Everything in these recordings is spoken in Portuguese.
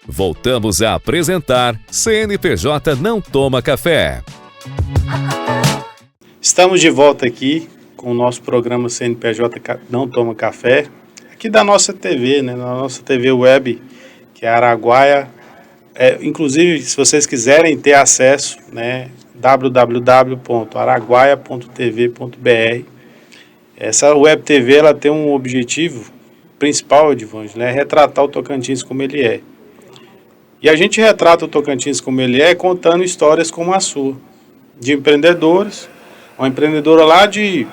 Voltamos a apresentar CNPJ Não Toma Café. Estamos de volta aqui com o nosso programa CNPJ Não Toma Café, aqui da nossa TV, né, na nossa TV web, que é Araguaia. Inclusive, se vocês quiserem ter acesso, né, www.araguaia.tv.br. Essa web TV ela tem um objetivo principal, Edvângelo, é retratar o Tocantins como ele é. E a gente retrata o Tocantins como ele é contando histórias como a sua, de empreendedores, uma empreendedora lá de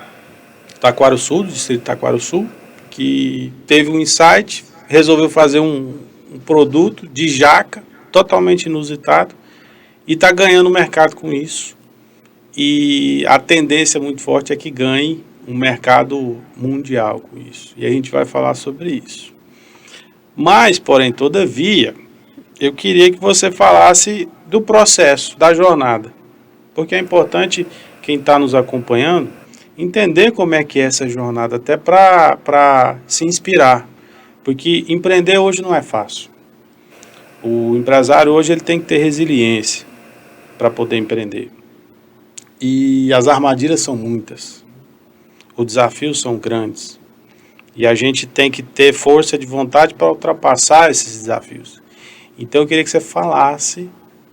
Taquarussul, do distrito de Taquarussul, que teve um insight, resolveu fazer um produto de jaca, totalmente inusitado, e está ganhando mercado com isso. E a tendência muito forte é que ganhe um mercado mundial com isso. E a gente vai falar sobre isso. Mas, porém, todavia, eu queria que você falasse do processo, da jornada. Porque é importante quem está nos acompanhando entender como é que é essa jornada, até para se inspirar. Porque empreender hoje não é fácil. O empresário hoje ele tem que ter resiliência para poder empreender. E as armadilhas são muitas. Os desafios são grandes. E a gente tem que ter força de vontade para ultrapassar esses desafios. Então eu queria que você falasse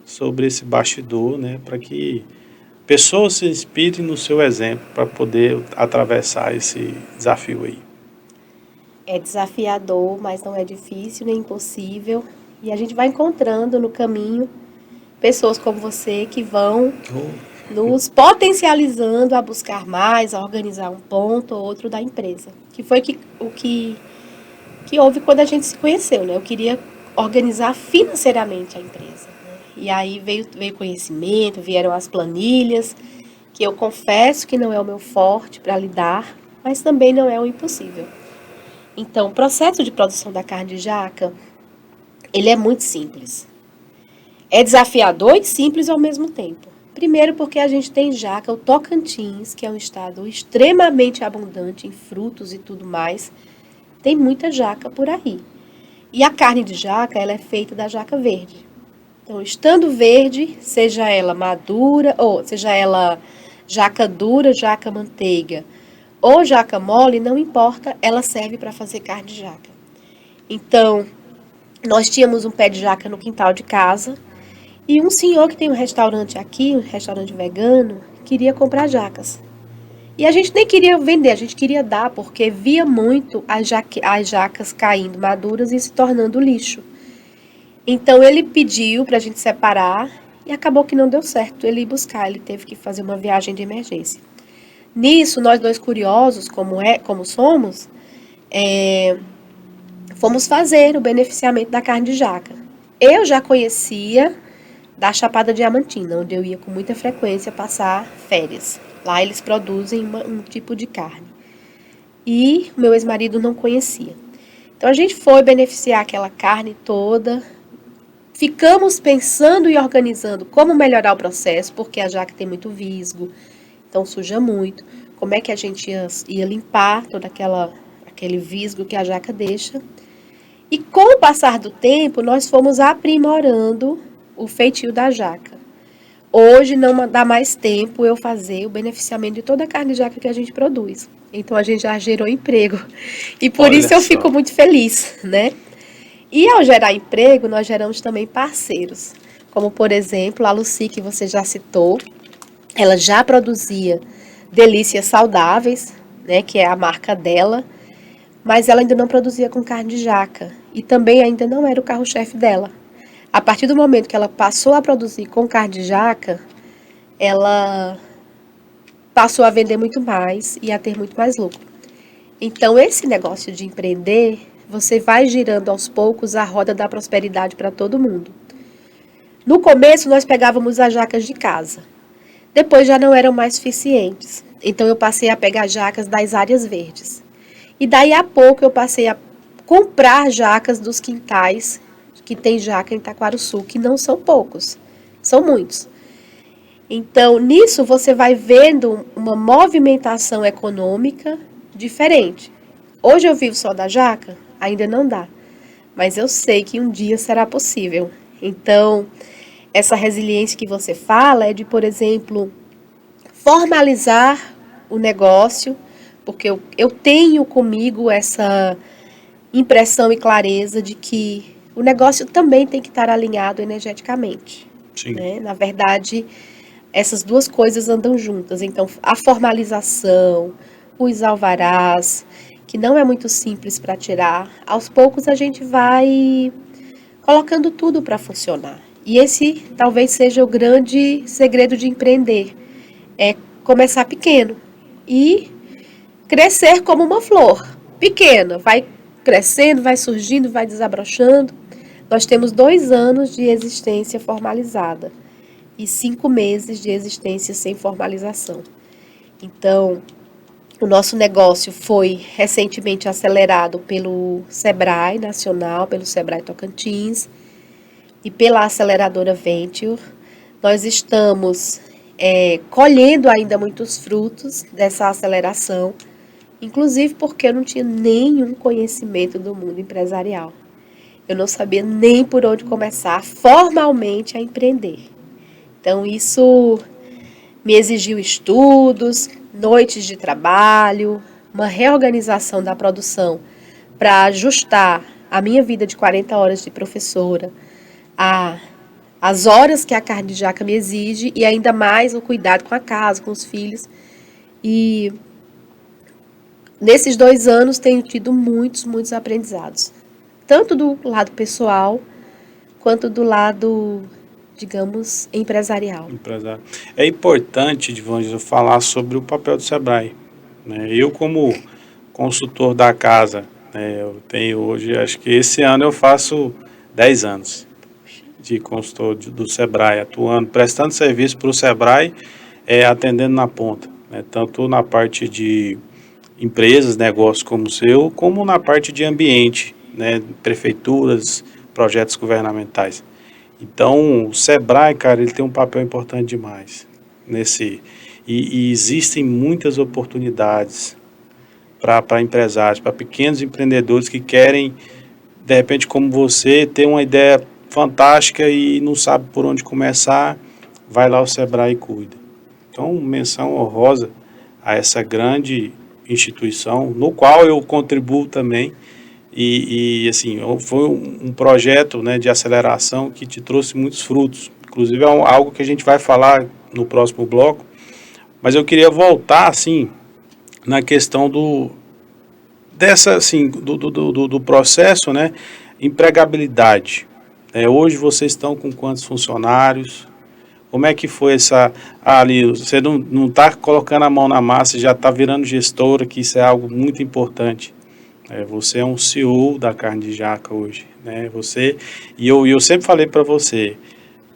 sobre esse bastidor, né, para que pessoas se inspirem no seu exemplo para poder atravessar esse desafio aí. É desafiador, mas não é difícil nem impossível. E a gente vai encontrando no caminho pessoas como você que vão nos potencializando a buscar mais, a organizar um ponto ou outro da empresa. Que foi o que houve quando a gente se conheceu, né? Eu queria organizar financeiramente a empresa, né? E aí veio conhecimento, vieram as planilhas, que eu confesso que não é o meu forte para lidar, mas também não é o impossível. Então, o processo de produção da carne de jaca, ele é muito simples. É desafiador e simples ao mesmo tempo. Primeiro porque a gente tem jaca, o Tocantins, que é um estado extremamente abundante em frutos e tudo mais, tem muita jaca por aí. E a carne de jaca, ela é feita da jaca verde. Então, estando verde, seja ela madura, ou seja ela jaca dura, jaca manteiga, ou jaca mole, não importa, ela serve para fazer carne de jaca. Então, nós tínhamos um pé de jaca no quintal de casa, e um senhor que tem um restaurante aqui, um restaurante vegano, queria comprar jacas. E a gente nem queria vender, a gente queria dar, porque via muito as jacas caindo maduras e se tornando lixo. Então ele pediu para a gente separar e acabou que não deu certo ele ir buscar, ele teve que fazer uma viagem de emergência. Nisso, nós dois curiosos, como somos, fomos fazer o beneficiamento da carne de jaca. Eu já conhecia da Chapada Diamantina, onde eu ia com muita frequência passar férias. Lá eles produzem um tipo de carne. E meu ex-marido não conhecia. Então a gente foi beneficiar aquela carne toda. Ficamos pensando e organizando como melhorar o processo, porque a jaca tem muito visgo, então suja muito. Como é que a gente ia limpar todo aquele visgo que a jaca deixa. E com o passar do tempo, nós fomos aprimorando o feitio da jaca. Hoje não dá mais tempo eu fazer o beneficiamento de toda a carne de jaca que a gente produz. Então a gente já gerou emprego. E por isso eu fico muito feliz, né? E ao gerar emprego, nós geramos também parceiros. Como, por exemplo, a Lucy, que você já citou. Ela já produzia delícias saudáveis, né? Que é a marca dela. Mas ela ainda não produzia com carne de jaca. E também ainda não era o carro-chefe dela. A partir do momento que ela passou a produzir com carne de jaca, ela passou a vender muito mais e a ter muito mais lucro. Então, esse negócio de empreender, você vai girando aos poucos a roda da prosperidade para todo mundo. No começo, nós pegávamos as jacas de casa. Depois já não eram mais suficientes. Então, eu passei a pegar jacas das áreas verdes. E daí a pouco eu passei a comprar jacas dos quintais que tem jaca em Taquarussul, que não são poucos, são muitos. Então, nisso você vai vendo uma movimentação econômica diferente. Hoje eu vivo só da jaca? Ainda não dá. mas eu sei que um dia será possível. Então, essa resiliência que você fala é de, por exemplo, formalizar o negócio, porque eu tenho comigo essa impressão e clareza de que o negócio também tem que estar alinhado energeticamente. Sim. Né? Na verdade, essas duas coisas andam juntas. Então, a formalização, os alvarás, que não é muito simples para tirar, aos poucos a gente vai colocando tudo para funcionar. E esse talvez seja o grande segredo de empreender, é começar pequeno e crescer como uma flor, pequena, vai crescendo, vai surgindo, vai desabrochando. Nós temos 2 anos de existência formalizada e 5 meses de existência sem formalização. Então, o nosso negócio foi recentemente acelerado pelo Sebrae Nacional, pelo Sebrae Tocantins e pela aceleradora Venture. Nós estamos colhendo ainda muitos frutos dessa aceleração, inclusive porque eu não tinha nenhum conhecimento do mundo empresarial. Eu não sabia nem por onde começar formalmente a empreender. Então, isso me exigiu estudos, noites de trabalho, uma reorganização da produção para ajustar a minha vida de 40 horas de professora às horas que a carne de jaca me exige e ainda mais o cuidado com a casa, com os filhos. E nesses 2 anos tenho tido muitos aprendizados, tanto do lado pessoal quanto do lado, digamos, empresarial. É importante, Divângela, falar sobre o papel do Sebrae. Né? Eu, como consultor da casa, né, eu tenho hoje, acho que esse ano eu faço 10 anos de consultor do Sebrae, atuando, prestando serviço para o Sebrae, atendendo na ponta, né, tanto na parte de empresas, negócios como o seu, como na parte de ambiente, né, prefeituras, projetos governamentais. Então, o Sebrae, cara, ele tem um papel importante demais e existem muitas oportunidades para empresários, para pequenos empreendedores que querem, de repente, como você, ter uma ideia fantástica e não sabe por onde começar, vai lá o Sebrae e cuida. Então, menção honrosa a essa grande instituição, no qual eu contribuo também, e assim, foi um projeto, né, de aceleração que te trouxe muitos frutos. Inclusive é algo que a gente vai falar no próximo bloco, mas eu queria voltar assim na questão do processo, né, empregabilidade. Hoje vocês estão com quantos funcionários? Como é que foi ali, você não está colocando a mão na massa, já está virando gestora, que isso é algo muito importante. Você é um CEO da carne de jaca hoje, né? Eu sempre falei para você,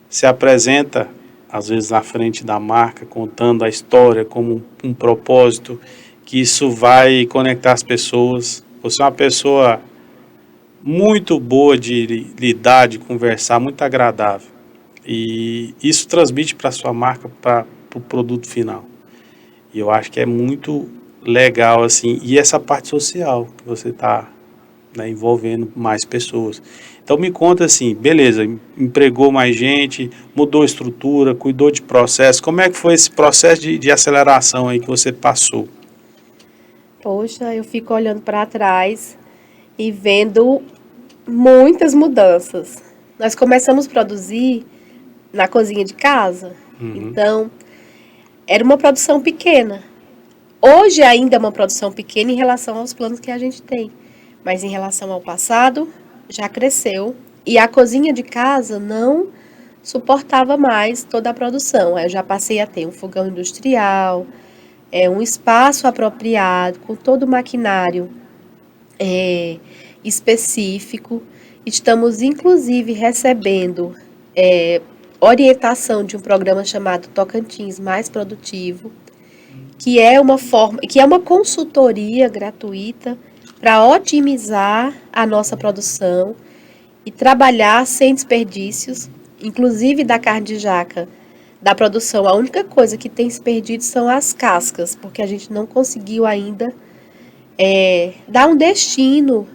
se apresenta às vezes na frente da marca, contando a história como um propósito, que isso vai conectar as pessoas. Você é uma pessoa muito boa de lidar, de conversar, muito agradável. E isso transmite para a sua marca, para o produto final. E eu acho que é muito legal, assim, e essa parte social, que você está, né, envolvendo mais pessoas. Então me conta assim, beleza, empregou mais gente, mudou a estrutura, cuidou de processo, como é que foi esse processo de aceleração aí que você passou? Poxa, eu fico olhando para trás e vendo muitas mudanças. Nós começamos a produzir na cozinha de casa, então era uma produção pequena. Hoje ainda é uma produção pequena em relação aos planos que a gente tem, mas em relação ao passado já cresceu e a cozinha de casa não suportava mais toda a produção. Eu já passei a ter um fogão industrial, um espaço apropriado, com todo o maquinário específico. Estamos, inclusive, recebendo orientação de um programa chamado Tocantins Mais Produtivo, que é uma consultoria gratuita para otimizar a nossa produção e trabalhar sem desperdícios, inclusive da carne de jaca, da produção. A única coisa que tem se perdido são as cascas, porque a gente não conseguiu ainda dar um destino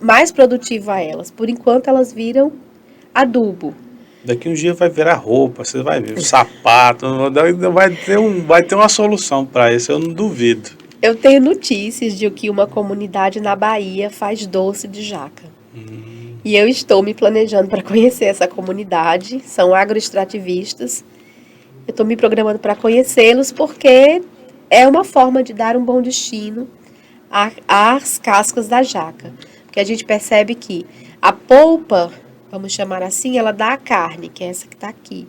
mais produtivo a elas. Por enquanto, elas viram adubo. Daqui um dia vai virar roupa, você vai ver, sapato, vai ter uma solução para isso, eu não duvido. Eu tenho notícias de que uma comunidade na Bahia faz doce de jaca. E eu estou me planejando para conhecer essa comunidade. São agroextrativistas. Eu estou me programando para conhecê-los porque é uma forma de dar um bom destino às cascas da jaca. Porque a gente percebe que a polpa, vamos chamar assim, ela dá a carne, que é essa que está aqui.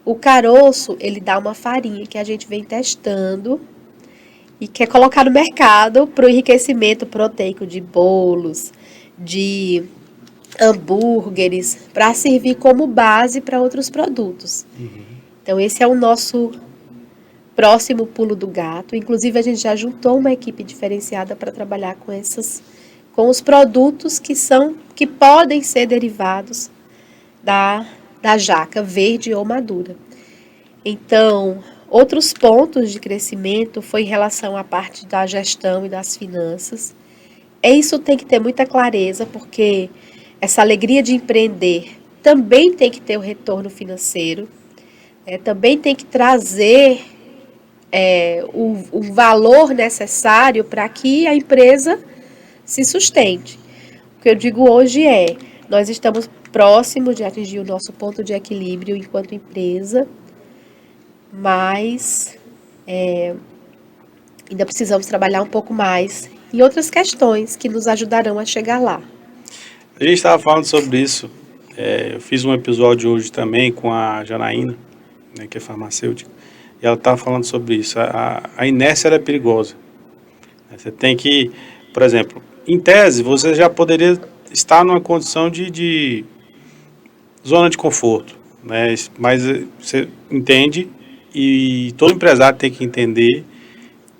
O caroço, ele dá uma farinha que a gente vem testando e quer colocar no mercado para o enriquecimento proteico de bolos, de hambúrgueres, para servir como base para outros produtos. Então, esse é o nosso próximo pulo do gato. Inclusive, a gente já juntou uma equipe diferenciada para trabalhar com os produtos que podem ser derivados da jaca verde ou madura. Então, outros pontos de crescimento foi em relação à parte da gestão e das finanças. Isso tem que ter muita clareza, porque essa alegria de empreender também tem que ter o retorno financeiro, também tem que trazer o valor necessário para que a empresa se sustente. O que eu digo hoje nós estamos próximos de atingir o nosso ponto de equilíbrio enquanto empresa, mas ainda precisamos trabalhar um pouco mais em outras questões que nos ajudarão a chegar lá. A gente estava falando sobre isso, eu fiz um episódio hoje também com a Janaína, né, que é farmacêutica, e ela estava falando sobre isso. A inércia é perigosa. Você tem que, por exemplo, em tese, você já poderia estar numa condição de zona de conforto, né? Mas você entende, e todo empresário tem que entender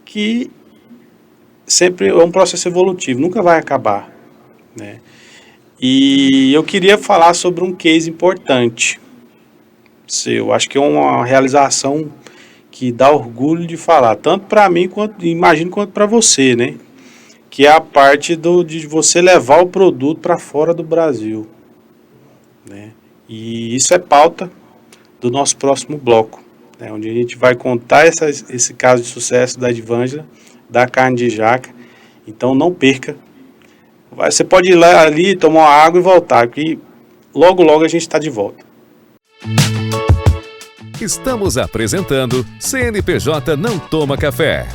que sempre é um processo evolutivo, nunca vai acabar, né? E eu queria falar sobre um case importante seu, acho que é uma realização que dá orgulho de falar, tanto para mim, quanto para você, né? Que é a parte de você levar o produto para fora do Brasil, né? E isso é pauta do nosso próximo bloco, né? Onde a gente vai contar esse caso de sucesso da Edvângela, da carne de jaca. Então não perca. Você pode ir lá ali, tomar uma água e voltar, que logo a gente está de volta. Estamos apresentando CNPJ Não Toma Café.